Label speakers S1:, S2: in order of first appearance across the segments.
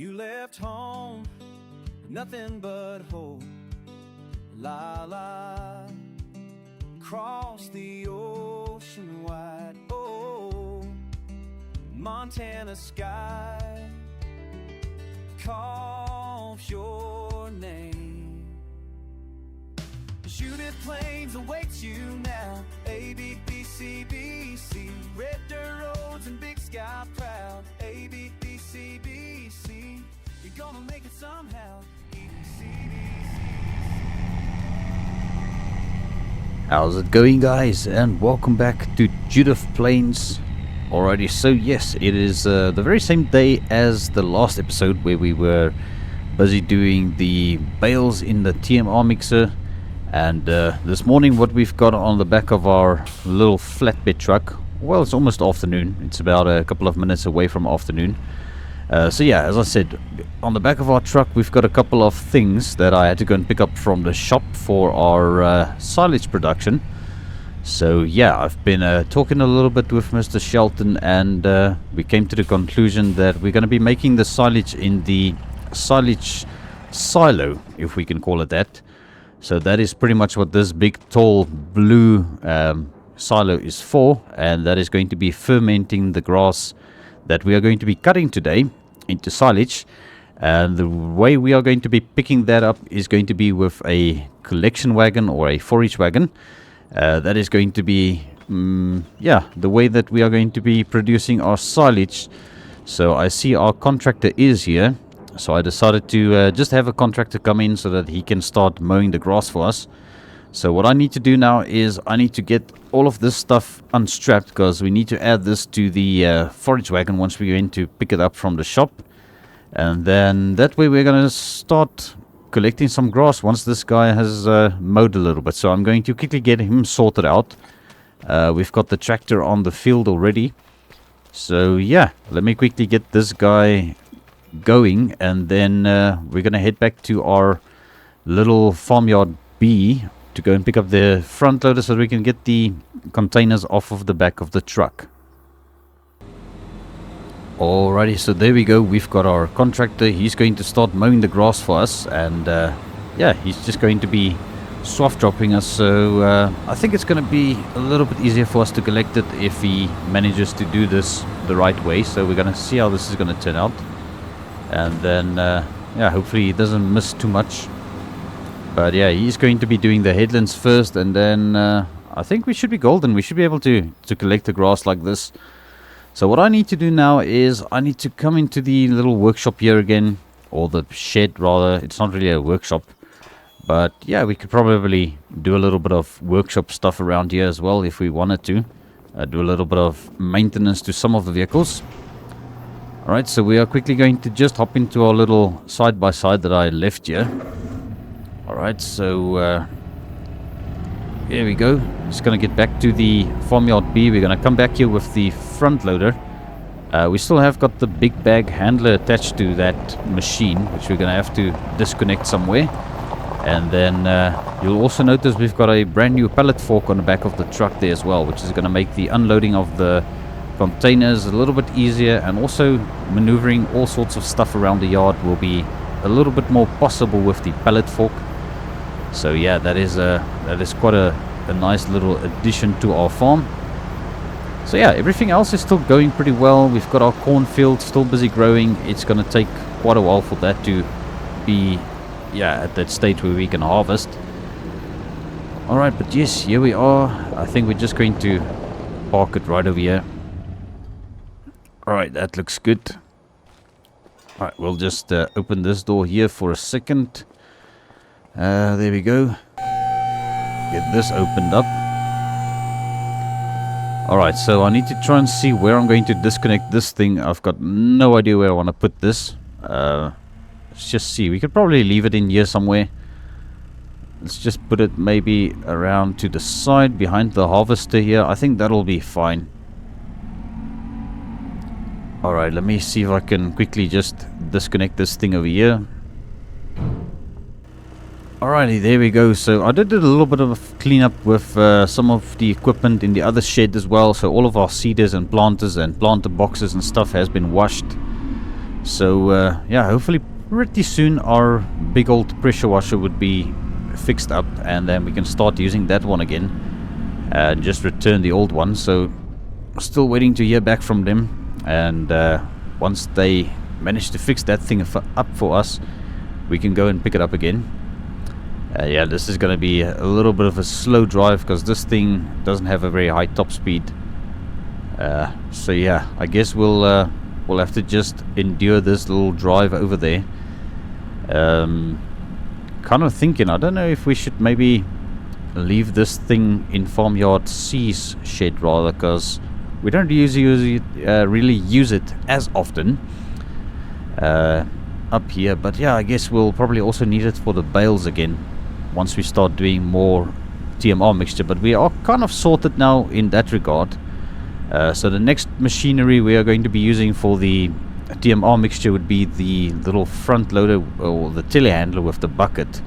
S1: You left home, nothing but hope. La la, across the ocean wide. Oh, Montana sky calls your name. Judith Plains awaits you now. A, B, B, C, B, C. Red dirt roads and big sky proud. A, B, B, C, B, C. You're gonna make it somehow. E, B, C, B, C.
S2: How's it going, guys? And welcome back to Judith Plains. Alrighty, so yes, it is the very same day as the last episode where we were busy doing the bales in the TMR mixer. And this morning what we've got on the back of our little flatbed truck, well, it's almost afternoon. It's about a couple of minutes away from afternoon. So yeah, as I said, on the back of our truck we've got a couple of things that I had to go and pick up from the shop for our silage production. So yeah, I've been talking a little bit with Mr. Shelton, and we came to the conclusion that we're going to be making the silage in the silage silo, if we can call it that. So that is pretty much what this big tall blue silo is for, and that is going to be fermenting the grass that we are going to be cutting today into silage. And the way we are going to be picking that up is going to be with a collection wagon or a forage wagon. That is going to be the way that we are going to be producing our silage. So I see our contractor is here, so I decided to just have a contractor come in so that he can start mowing the grass for us. So what I need to do now is I need to get all of this stuff unstrapped, because we need to add this to the forage wagon once we go in to pick it up from the shop. And then that way we're going to start collecting some grass once this guy has mowed a little bit. So I'm going to quickly get him sorted out. We've got the tractor on the field already. So yeah, let me quickly get this guy going, and then we're going to head back to our little farmyard B to go and pick up the front loader so that we can get the containers off of the back of the truck. Alrighty, so there we go. We've got our contractor. He's going to start mowing the grass for us, and yeah, he's just going to be swath dropping us. So I think it's going to be a little bit easier for us to collect it if he manages to do this the right way. So we're going to see how this is going to turn out, and then yeah, hopefully he doesn't miss too much. But yeah, he's going to be doing the headlands first, and then I think we should be golden. We should be able to collect the grass like this. So what I need to do now is I need to come into the little workshop here again, or the shed rather. It's not really a workshop, but yeah, we could probably do a little bit of workshop stuff around here as well if we wanted to. Do a little bit of maintenance to some of the vehicles. Alright, so we are quickly going to just hop into our little side-by-side that I left here. Alright, so here we go. Just going to get back to the farmyard B. We're going to come back here with the front loader. We still have got the big bag handler attached to that machine, which we're going to have to disconnect somewhere. And then you'll also notice we've got a brand new pallet fork on the back of the truck there as well, which is going to make the unloading of the containers a little bit easier, and also maneuvering all sorts of stuff around the yard will be a little bit more possible with the pallet fork. So yeah, that is quite a nice little addition to our farm. So yeah, everything else is still going pretty well. We've got our cornfield still busy growing. It's going to take quite a while for that to be at that stage where we can harvest. Alright, but yes, here we are. I think we're just going to park it right over here. Alright, that looks good. Alright, we'll just open this door here for a second. There we go. Get this opened up. Alright, so I need to try and see where I'm going to disconnect this thing. I've got no idea where I want to put this. Let's just see. We could probably leave it in here somewhere. Let's just put it maybe around to the side behind the harvester here. I think that'll be fine. Alright, let me see if I can quickly just disconnect this thing over here. Alrighty, there we go. So I did a little bit of cleanup with some of the equipment in the other shed as well. So all of our seeders and planters and planter boxes and stuff has been washed. So yeah, hopefully pretty soon our big old pressure washer would be fixed up, and then we can start using that one again and just return the old one. So still waiting to hear back from them, and once they manage to fix that thing up for us, we can go and pick it up again. Yeah, this is going to be a little bit of a slow drive because this thing doesn't have a very high top speed. So yeah, I guess we'll have to just endure this little drive over there. Kind of thinking, I don't know if we should maybe leave this thing in Farmyard C's shed rather, because we don't really use it as often up here. But yeah, I guess we'll probably also need it for the bales again once we start doing more TMR mixture. But we are kind of sorted now in that regard. So the next machinery we are going to be using for the TMR mixture would be the little front loader, or the telehandler with the bucket,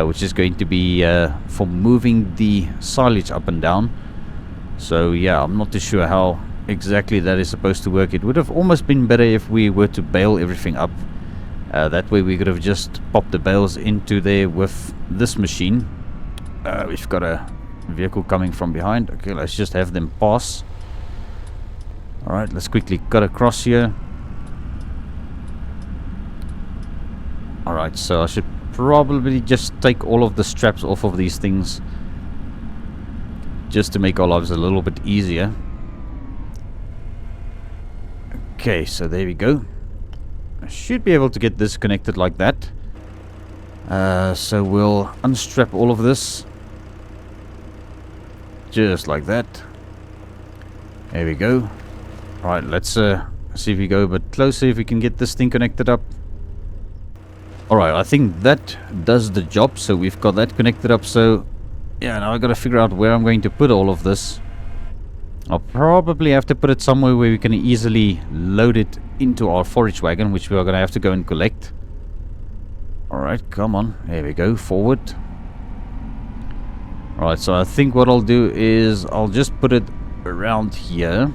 S2: which is going to be for moving the silage up and down. So yeah, I'm not too sure how exactly that is supposed to work. It would have almost been better if we were to bale everything up. That way we could have just popped the bales into there with this machine. We've got a vehicle coming from behind. Okay, let's just have them pass. Alright, let's quickly cut across here. Alright, so I should probably just take all of the straps off of these things, just to make our lives a little bit easier. Okay, so there we go. I should be able to get this connected like that. So we'll unstrap all of this, just like that. There we go. Right, let's see if we go a bit closer, if we can get this thing connected up. Alright, I think that does the job. So we've got that connected up. So yeah, now I've got to figure out where I'm going to put all of this. I'll probably have to put it somewhere where we can easily load it into our forage wagon, which we are going to have to go and collect. Alright, come on. There we go, forward. Alright, so I think what I'll do is I'll just put it around here.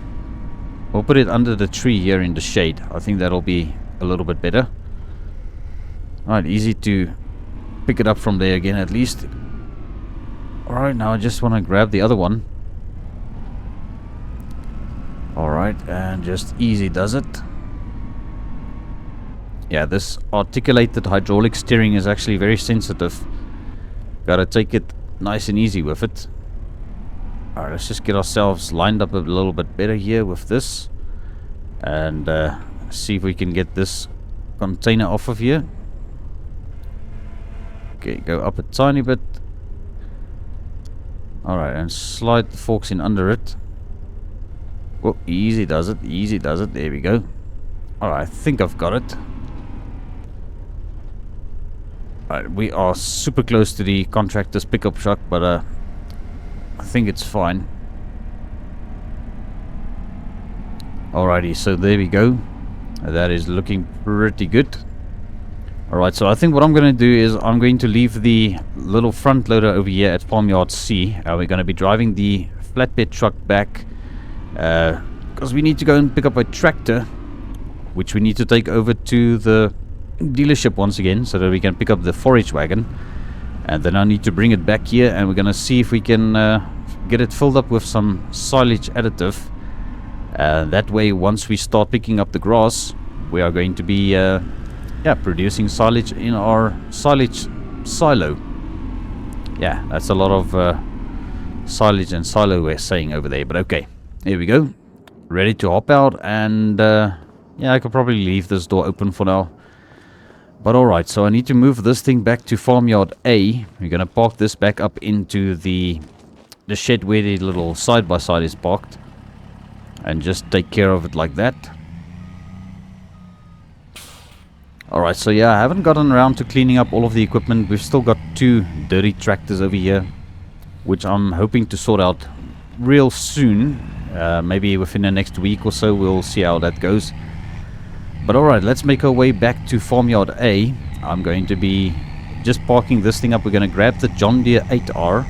S2: We'll put it under the tree here in the shade. I think that'll be a little bit better. Alright, easy to pick it up from there again at least. Alright, now I just want to grab the other one. Alright, and just easy does it. Yeah, this articulated hydraulic steering is actually very sensitive. Gotta take it nice and easy with it. Alright, let's just get ourselves lined up a little bit better here with this. And see if we can get this container off of here. Okay, go up a tiny bit. Alright, and slide the forks in under it. Whoa, easy does it, easy does it. There we go. Alright, I think I've got it. Alright, we are super close to the contractor's pickup truck, but I think it's fine. Alrighty, so there we go. That is looking pretty good. Alright, so I think what I'm going to do is I'm going to leave the little front loader over here at Farmyard C. We're going to be driving the flatbed truck back, because we need to go and pick up a tractor, which we need to take over to the dealership once again, so that we can pick up the forage wagon. And then I need to bring it back here, and we're going to see if we can get it filled up with some silage additive. That way, once we start picking up the grass, we are going to be producing silage in our silage silo. Yeah, that's a lot of silage and silo we're saying over there, but okay. Here we go. Ready to hop out, and yeah, I could probably leave this door open for now. But alright, so I need to move this thing back to Farmyard A. We're going to park this back up into the shed where the little side-by-side is parked. And just take care of it like that. Alright, so yeah, I haven't gotten around to cleaning up all of the equipment. We've still got 2 dirty tractors over here, which I'm hoping to sort out real soon. Maybe within the next week or so, we'll see how that goes. But alright, let's make our way back to Farmyard A. I'm going to be just parking this thing up. We're going to grab the John Deere 8R,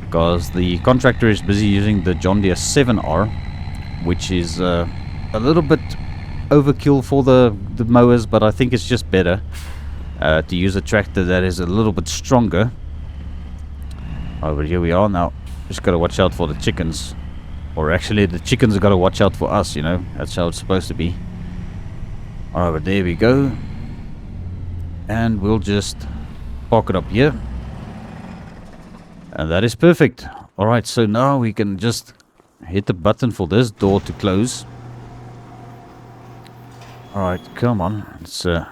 S2: because the contractor is busy using the John Deere 7R, which is a little bit overkill for the mowers, but I think it's just better to use a tractor that is a little bit stronger. Oh, but here we are now. Just got to watch out for the chickens. Or actually, the chickens have got to watch out for us, you know. That's how it's supposed to be. Alright, but there we go. And we'll just park it up here. And that is perfect. Alright, so now we can just hit the button for this door to close. Alright, come on. Let's, there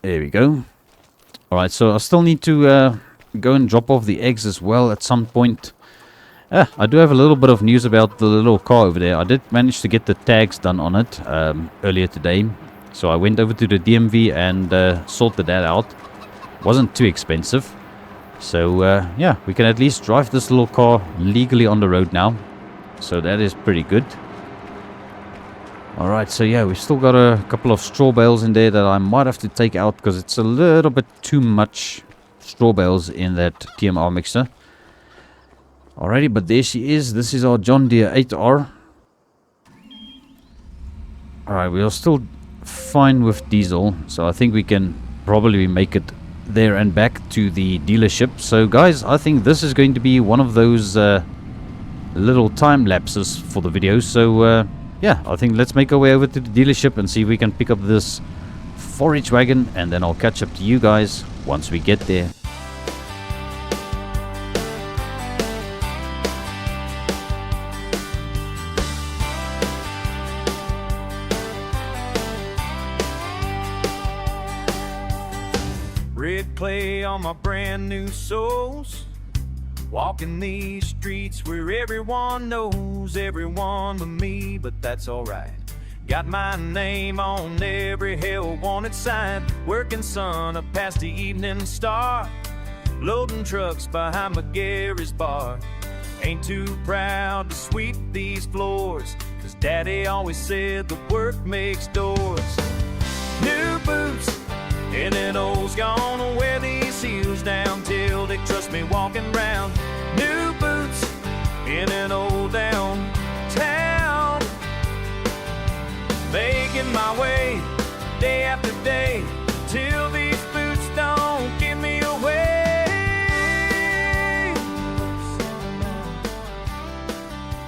S2: we go. Alright, so I still need to go and drop off the eggs as well at some point. I do have a little bit of news about the little car over there. I did manage to get the tags done on it earlier today. So I went over to the DMV and sorted that out. Wasn't too expensive. So yeah, we can at least drive this little car legally on the road now. So that is pretty good. Alright, so yeah, we've still got a couple of straw bales in there that I might have to take out because it's a little bit too much straw bales in that TMR mixer. Alrighty, but there she is. This is our John Deere 8R. Alright, we are still fine with diesel, so I think we can probably make it there and back to the dealership. So guys, I think this is going to be one of those little time lapses for the video. So yeah, I think let's make our way over to the dealership and see if we can pick up this forage wagon, and then I'll catch up to you guys once we get there.
S1: Red clay on my brand new soles, walking these streets where everyone knows everyone but me, but that's alright. Got my name on every hell wanted sign, working sun up past the evening star, loading trucks behind McGarry's bar. Ain't too proud to sweep these floors, cause daddy always said the work makes doors. New boots and an old's gonna wear these heels down till they trust me walking round. New boots in an old downtown, making my way day after day till these boots don't give me away.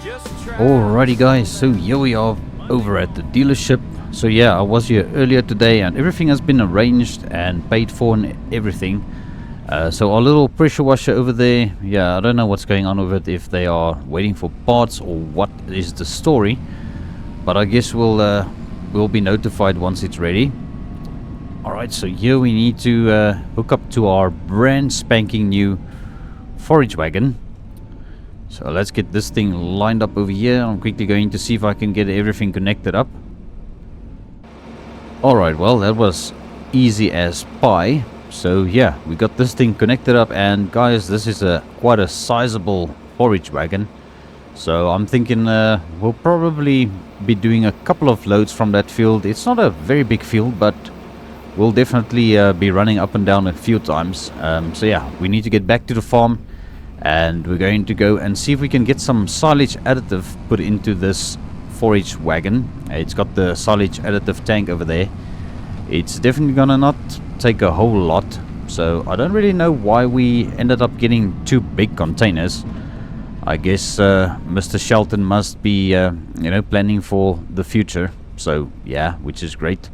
S1: Just try.
S2: Alrighty guys, so here we are over at the dealership. So yeah, I was here earlier today and everything has been arranged and paid for and everything. So our little pressure washer over there, yeah, I don't know what's going on with it, if they are waiting for parts or what is the story. But I guess we'll be notified once it's ready. Alright, so here we need to hook up to our brand spanking new forage wagon. So let's get this thing lined up over here. I'm quickly going to see if I can get everything connected up. Alright, well, that was easy as pie. So yeah, we got this thing connected up, and guys, this is quite a sizable forage wagon. So I'm thinking we'll probably be doing a couple of loads from that field. It's not a very big field, but we'll definitely be running up and down a few times. So yeah, we need to get back to the farm, and we're going to go and see if we can get some silage additive put into this forage wagon. It's got the silage additive tank over there. It's definitely gonna not take a whole lot, so I don't really know why we ended up getting two big containers. I guess Mr. Shelton must be you know, planning for the future. So yeah, which is great.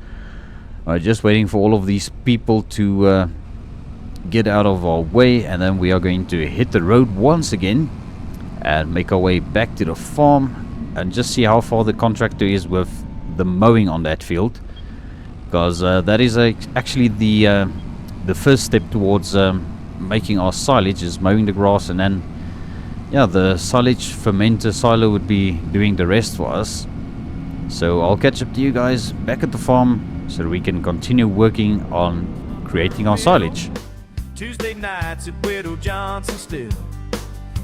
S2: Just waiting for all of these people to get out of our way, and then we are going to hit the road once again and make our way back to the farm and just see how far the contractor is with the mowing on that field, because that is actually the first step towards making our silage, is mowing the grass, and then yeah, the silage fermenter silo would be doing the rest for us. So I'll catch up to you guys back at the farm so that we can continue working on creating our silage.
S1: Tuesday nights at Widow Johnson still,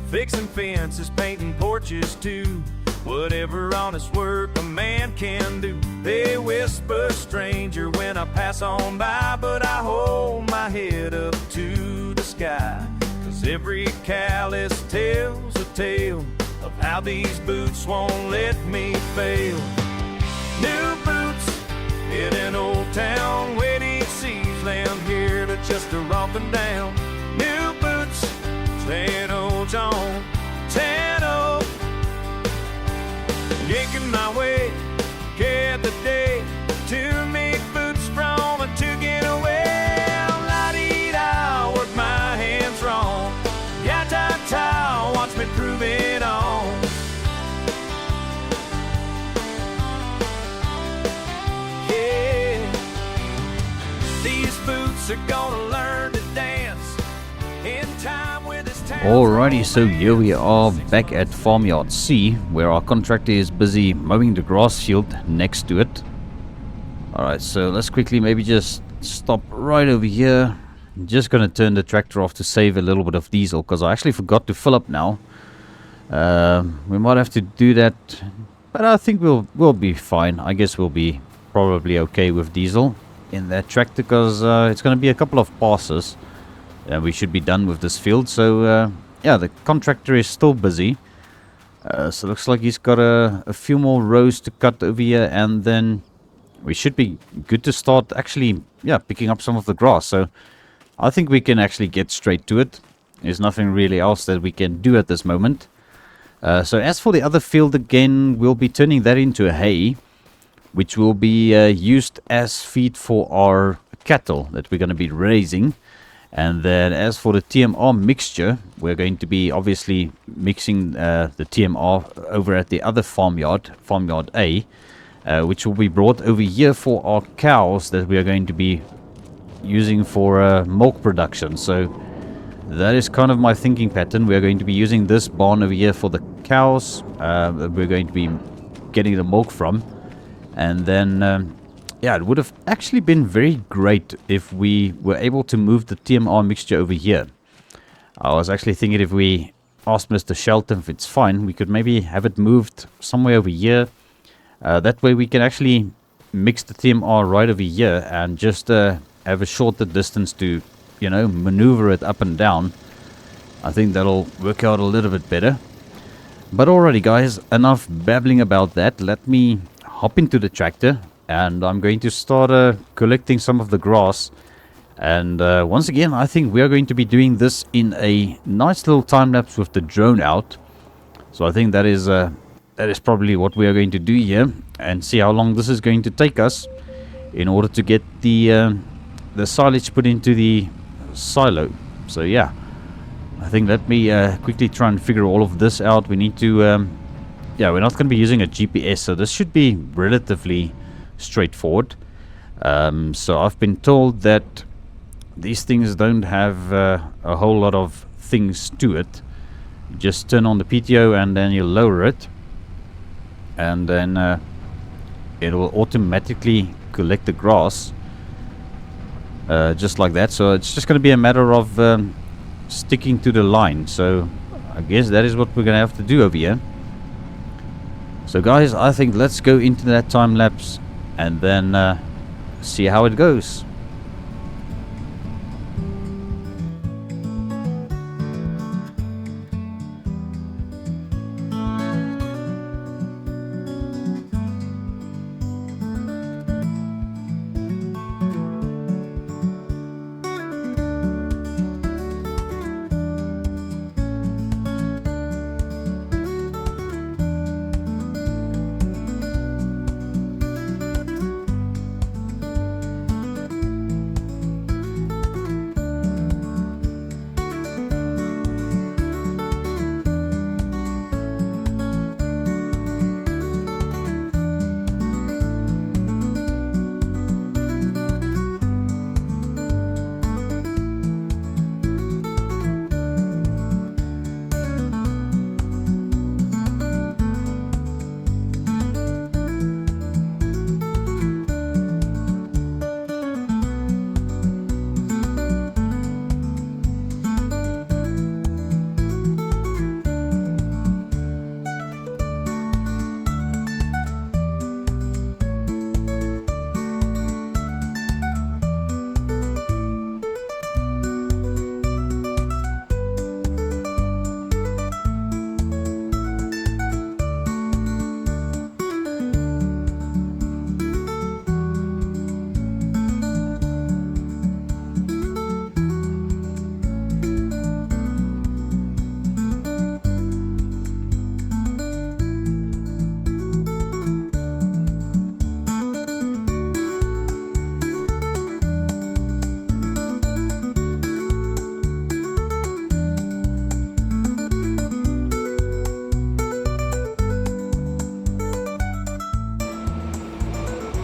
S1: fixing fences, painting porches too. Whatever honest work a man can do. They whisper stranger when I pass on by, but I hold my head up to the sky, 'cause every callus tells a tale of how these boots won't let me fail. New boots in an old town, waiting sees them here to just a rockin' down. New boots, staying old John, 10-0. Yanking my way, get the day to make boots from and to get away. La-dee-da, work my hands wrong. Ya-ta-ta, watch me prove it on. Yeah, these boots are gonna learn to dance in time with this town.
S2: Alrighty, so here we are back at Farmyard C, where our contractor is busy mowing the grass field next to it. Alright, so let's quickly maybe just stop right over here. I'm just going to turn the tractor off to save a little bit of diesel, because I actually forgot to fill up now. We might have to do that, but I think we'll be fine. I guess we'll be probably okay with diesel in that tractor, because it's going to be a couple of passes. We should be done with this field. So yeah, the contractor is still busy. So looks like he's got a few more rows to cut over here, and then we should be good to start actually, yeah, picking up some of the grass. So I think we can actually get straight to it. There's nothing really else that we can do at this moment. So as for the other field, again, we'll be turning that into a hay, which will be used as feed for our cattle that we're going to be raising. And then as for the TMR mixture, we're going to be obviously mixing the TMR over at the other farmyard, Farmyard A, which will be brought over here for our cows that we are going to be using for milk production. So that is kind of my thinking pattern. We are going to be using this barn over here for the cows that we're going to be getting the milk from. And then yeah, it would have actually been very great if we were able to move the TMR mixture over here. I was actually thinking if we asked Mr. Shelton if it's fine, we could maybe have it moved somewhere over here. That way we can actually mix the TMR right over here and just have a shorter distance to, you know, maneuver it up and down. I think that'll work out a little bit better. But alrighty guys, enough babbling about that. Let me hop into the tractor. And I'm going to start collecting some of the grass. And once again, I think we are going to be doing this in a nice little time lapse with the drone out. So I think that is probably what we are going to do here, and see how long this is going to take us in order to get the silage put into the silo. So yeah, I think let me quickly try and figure all of this out. We need to, yeah, we're not going to be using a GPS, so this should be relatively straightforward. So I've been told that these things don't have a whole lot of things to it. You just turn on the PTO and then you lower it, and then it will automatically collect the grass just like that. So it's just going to be a matter of sticking to the line. So I guess that is what we're going to have to do over here. So guys, I think let's go into that time lapse and then see how it goes.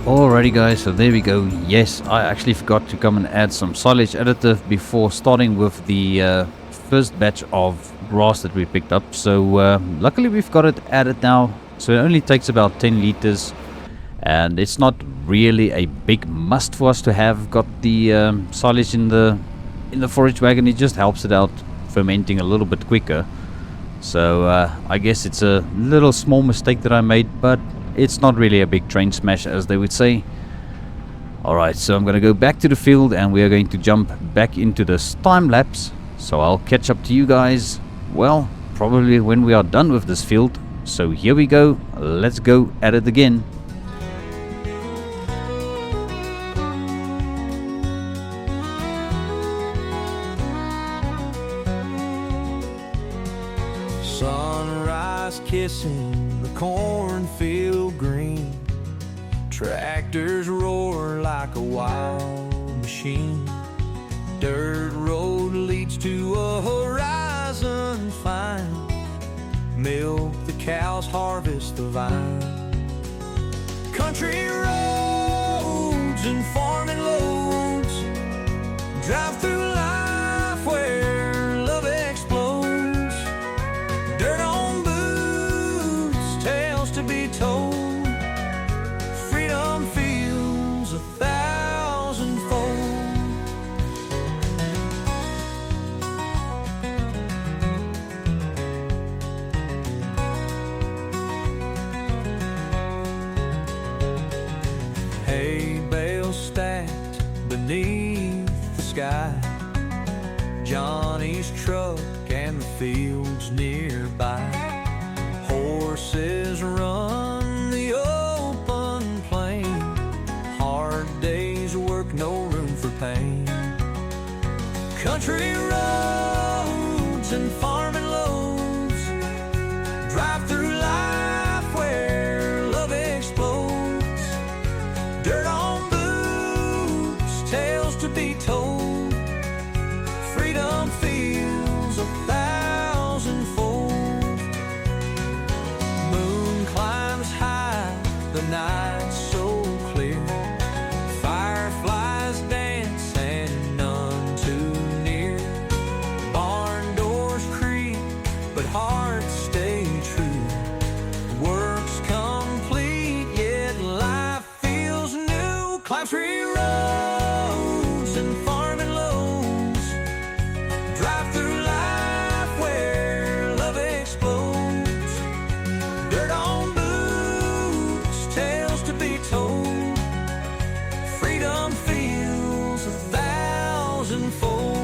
S2: Alrighty guys, so there we go. Yes, I actually forgot to come and add some silage additive before starting with the first batch of grass that we picked up. So luckily we've got it added now, so it only takes about 10 liters, and it's not really a big must for us to have got the silage in the forage wagon. It just helps it out fermenting a little bit quicker. So I guess it's a little small mistake that I made, but it's not really a big train smash, as they would say. Alright, so I'm going to go back to the field and we are going to jump back into this time lapse. So I'll catch up to you guys, well, probably when we are done with this field. So here we go, let's go at it again.
S1: Sunrise kissing the cornfield green. Tractors roar like a wild machine. Dirt road leads to a horizon fine. Milk the cows, harvest the vine. Country roads and farming loads. Drive through life where love explodes. Dirt on boots, tales to be told. Freedom feels 1,000-fold. Hay bales stacked beneath the sky. Johnny's truck and the fields nearby. Horses run the open plain. Hard days work, no room for pain. Country roads and farming loads. Drive through life where love explodes. Dirt on boots, tales to be told. Freedom feels 1,000-fold. Moon climbs high, the night's so clear. Fireflies dance and none too near. Barn doors creak, but hearts stay true. Work's complete, yet life feels new. Climb tree roads and farming loads. Drive through life where love explodes. Dirt on boots, tales to be told. Freedom feels 1,000-fold.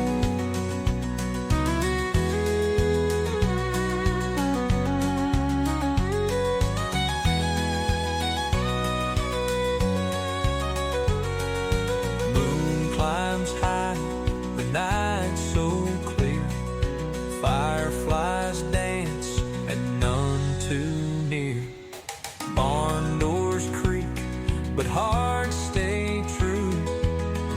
S1: Moon climbs high, the night's so clear. Fireflies dance and none too near. Barn doors creak, but hearts stay true.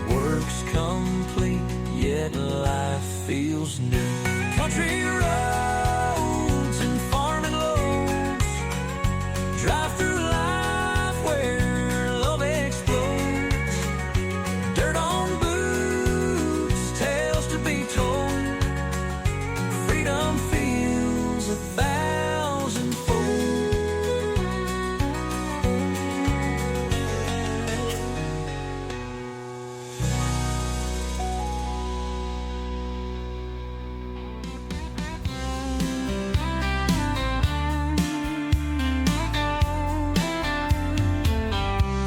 S1: Work's complete, yet life feels new. Country roads and farming loads. Drive through life where love explodes. Dirt on boots, tales to be told. Freedom feels 1,000-fold.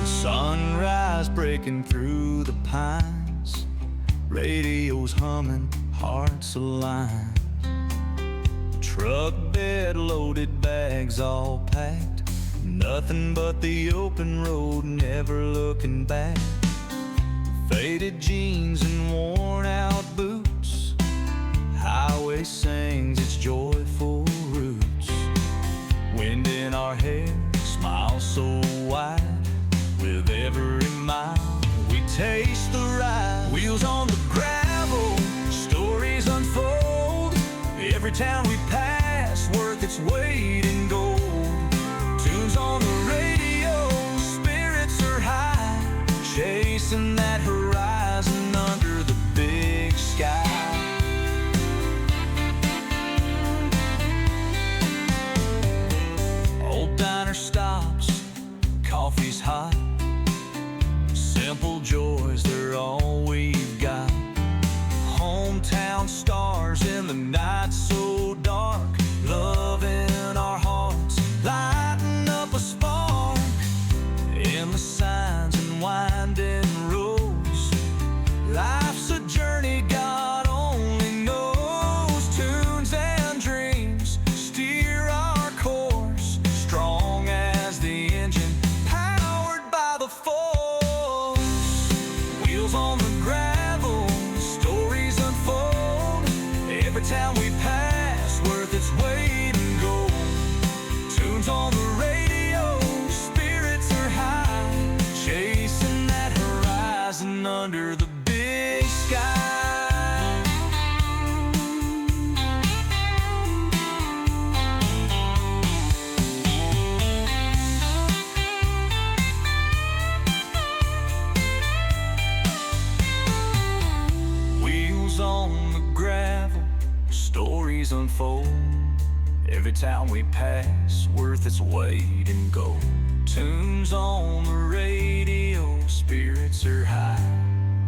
S1: Sunrise breaking through the pines. Radio's humming, hearts aligned. Truck bed loaded, bags all packed. Nothing but the open road, never looking back. Faded jeans and worn out boots. Highway sings its joyful roots. Wind in our hair, smile so wide. With every mile we taste the ride. Wheels on the gravel, stories unfold. Every town we pass, worth its weight in gold. Tunes on the radio, spirits are high. hot. Simple joys, they're all we've got. Hometown stars in the night so dark. Love in our hearts, lighting up a spark. In the signs and winding roads, life's a journey God only knows. Tunes and dreams steer our course, strong as the engine, powered by the force. Wheels on the gravel, stories unfold. Every town we pass, worth its weight in gold. Tunes on the radio, spirits are high, chasing that horizon under the big sky. Wheels on the gravel, stories unfold. Every town we pass, worth its weight in gold. Tunes on the radio, spirits are high,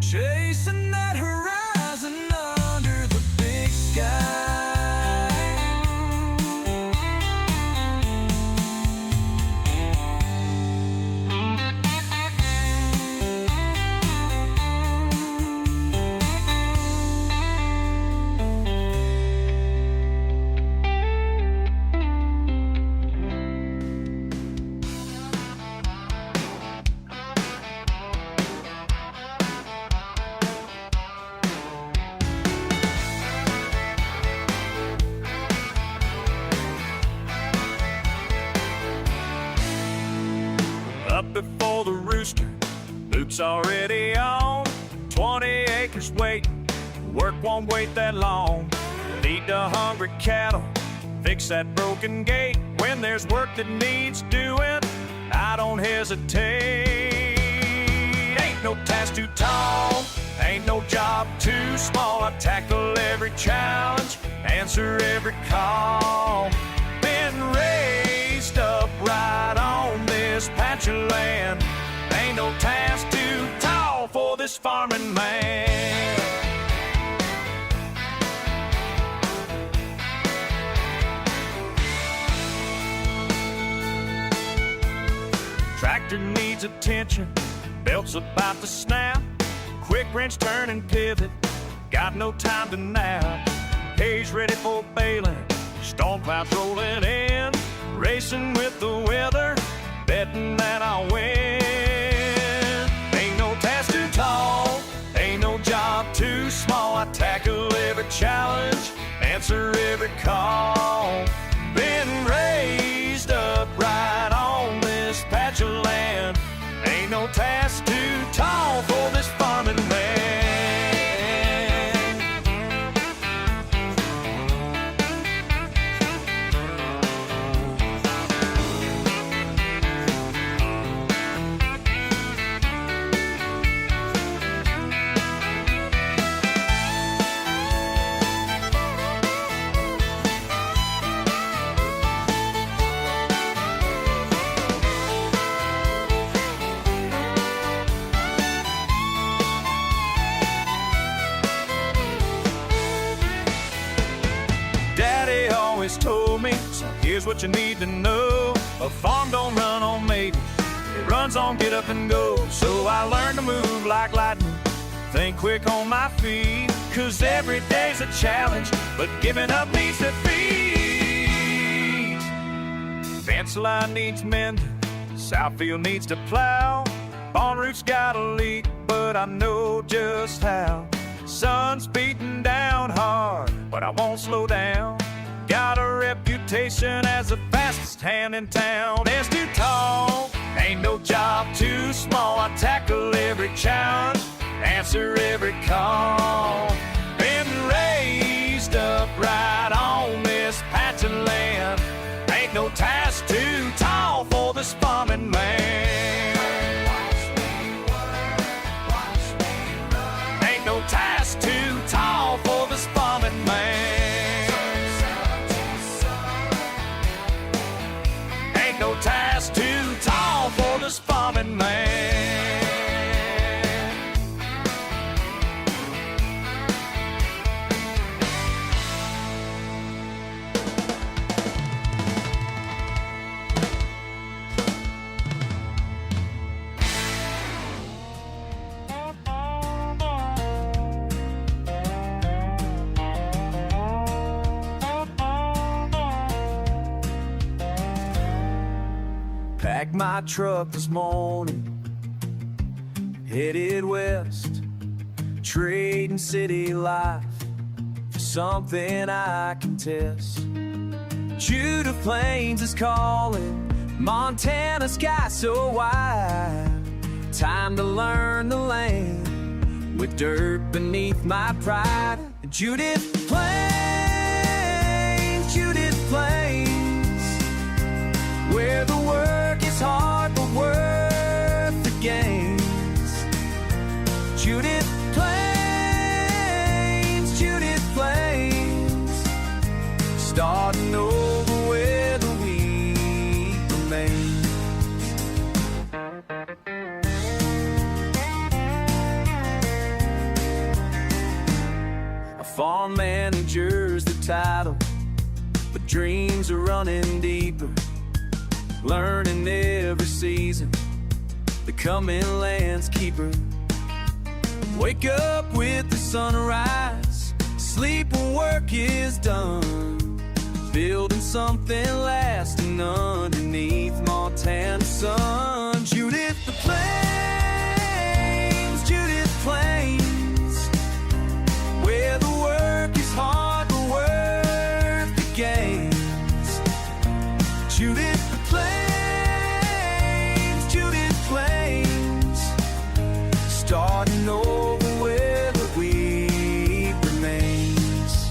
S1: chasing that horizon under the big sky. Up before the rooster, boots already on. 20 acres waiting, work won't wait that long. Feed the hungry cattle, fix that broken gate. When there's work that needs doing, I don't hesitate. Ain't no task too tall, ain't no job too small. I tackle every challenge, answer every call. Been raised up right on this patch of land. Ain't no task too tall for this farming man. Tractor needs attention, belt's about to snap. Quick wrench turn and pivot, got no time to nap. Hay's ready for baling, storm clouds rolling in. Racing with the weather, betting that I'll win. Ain't no task too tall, ain't no job too small. I tackle every challenge, answer every call. Been raised up right on this patch of land. Ain't no task too tall for this farming man. Told me, so here's what you need to know. A farm don't run on maybe, it runs on get up and go. So I learned to move like lightning, think quick on my feet. Cause every day's a challenge, but giving up needs defeat. Fence line needs mending, Southfield needs to plow. Barn roof's got a leak, but I know just how. Sun's beating down hard, but I won't slow down. Got a reputation as the fastest hand in town. It's too tall, ain't no job too small. I tackle every challenge, answer every call. Been raised up right on this patch of land. Ain't no task too tall for this farming man. Ain't no task too tall for this farming man. No task too tall for this farming Packed my truck this morning, headed west, trading city life for something I can test. Judith Plains is calling, Montana sky so wide. Time to learn the land with dirt beneath my pride. Judith Plains, Judith Plains, where the work is hard but worth the gains. Judith Plains, Judith Plains, starting over where the wheat remains. A farm manager's the title, but dreams are running deeper. Learning every season, becoming landskeeper. Wake up with the sunrise, sleep when work is done. Building something lasting underneath Montana sun. Judith the Plains, Judith Plains, where the work is hard but worth the gains. Judith the Plains, Judith Plains, starting over where the wheat remains.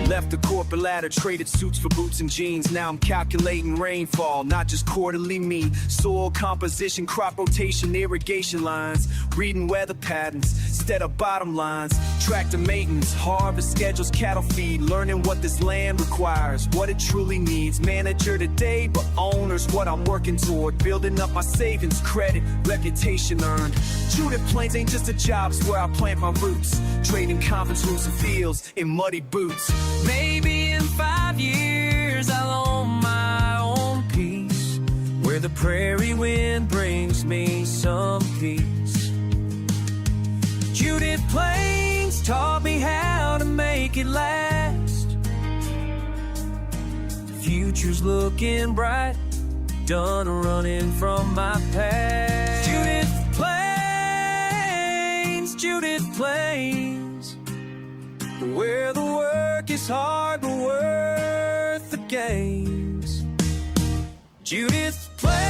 S1: Left the corporate ladder, traded suits for boots and jeans. Now I'm calculating rainfall, not just quarterly mean. Soil composition, crop rotation, irrigation lines. Reading weather patterns instead of bottom lines. Tractor maintenance, harvest schedules, cattle feed. Learning what this land requires, what it truly needs. Manager today, but owner's what I'm working toward. Building up my savings, credit, reputation earned. Judith Plains ain't just a job, it's where I plant my roots. Trading conference rooms and fields in muddy boots. Maybe in 5 years I'll own my own peace, where the prairie wind brings me some peace. Judith Plains taught me how to make it last. Future's looking bright, done running from my past. Judith Plains, Judith Plains, where the work is hard but worth the gains. Judith Plains,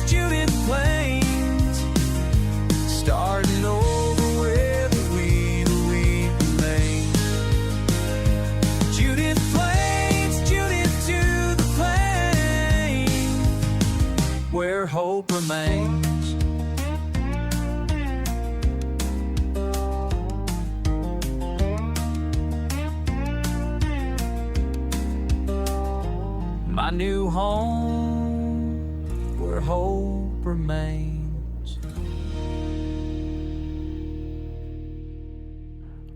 S1: Judith Plains, starting over where the wheat remains. Judith Plains, Judith to the plain, where hope remains. My new home, where hope remains.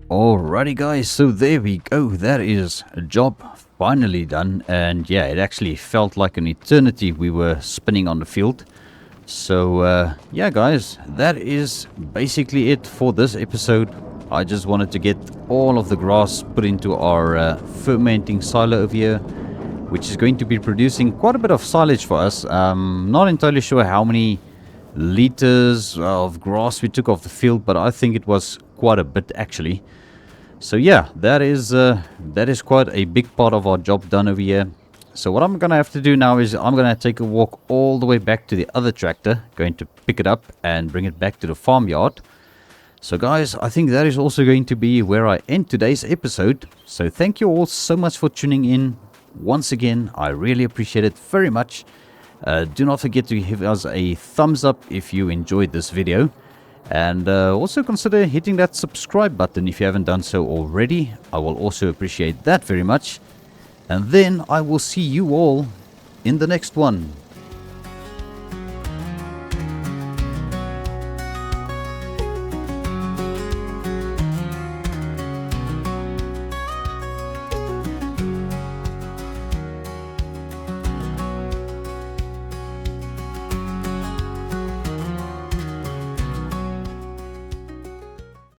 S2: Alrighty guys, so there we go. That is a job finally done, and yeah, it actually felt like an eternity we were spinning on the field. So yeah guys, that is basically it for this episode. I just wanted to get all of the grass put into our fermenting silo over here, which is going to be producing quite a bit of silage for us. Not entirely sure how many liters of grass we took off the field, but I think it was quite a bit actually. So yeah, that is quite a big part of our job done over here. So what I'm gonna have to do now is I'm gonna take a walk all the way back to the other tractor, going to pick it up and bring it back to the farmyard. So guys, I think that is also going to be where I end today's episode. So thank you all so much for tuning in. Once again, I really appreciate it very much. Do not forget to give us a thumbs up if you enjoyed this video. And also consider hitting that subscribe button if you haven't done so already. I will also appreciate that very much. And then I will see you all in the next one.